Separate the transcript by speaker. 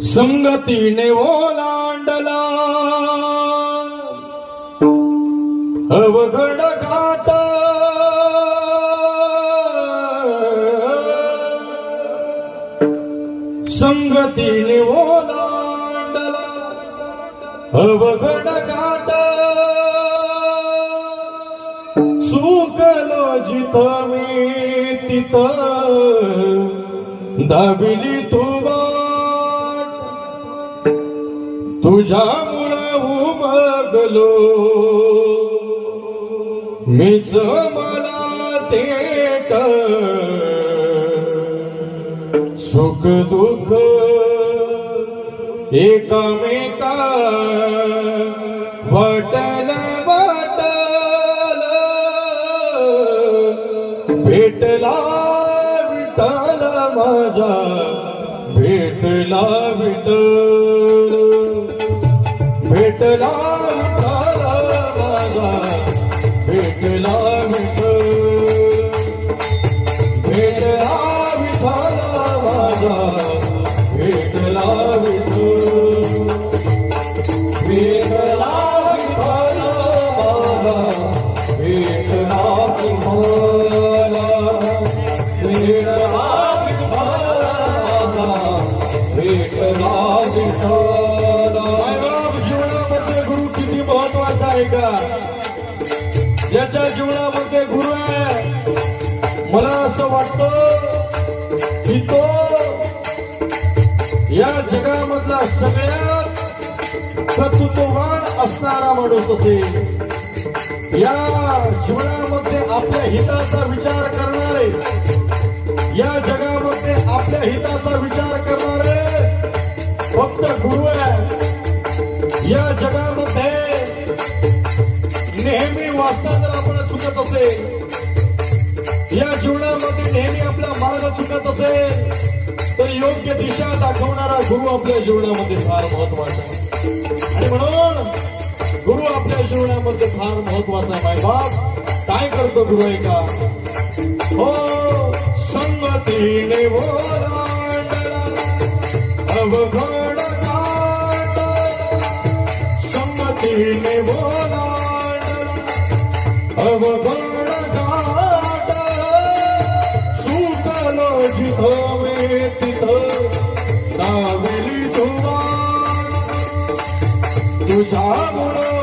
Speaker 1: संगतीने ओलांडला अवघड घाट, संगतीने ओलांडला अवघड घाट, चुकलो जिथं मी तिथं दाबिली तू वाट, तुझ्यामुळं उमगलो मीच मला तेट, सुख दुःख एकामेका वाटल वाटल, भेटला विठ्ठल माझा, भेटला विठ्ठल, भेटला विठ्ठल माझा, भेटला विठ्ठल, भेटला विठ्ठल माझा, भेटला विठ्ठल, भेटला विठ्ठल माझा, भेटला विठ्ठल, भेटला भेटला विठ्ठल. जीवनामध्ये गुरु किती महत्वाचा आहे का? ज्याच्या जीवनामध्ये गुरु आहे, मला असं वाटतं की तो या जगामधला सगळ्यात कर्तृत्ववान असणारा माणूस असेल. या जीवनामध्ये आपल्या हिताचा विचार करणारे, या जगामध्ये आपल्या हिताचा विचार करणारे फक्त गुरु आहे. या जगामध्ये नेहमी वाचता जर आपण चुकत असेल, या जीवनामध्ये नेहमी आपला मार्ग चुकत असेल, तर योग्य दिशा दाखवणारा गुरु आपल्या जीवनामध्ये फार महत्वाचा आहे. आणि म्हणून गुरु आपल्या जीवनामध्ये फार महत्वाचा आहे. मायबाप काय करतो गुरु आहे का? हो, संगतीने ओलांडला अवघड घाट, संगतीने ओलांडला अवघड घाट, सुटलो जिथं मी तिथं दाबिली तू वाट, तुझ्यामुळं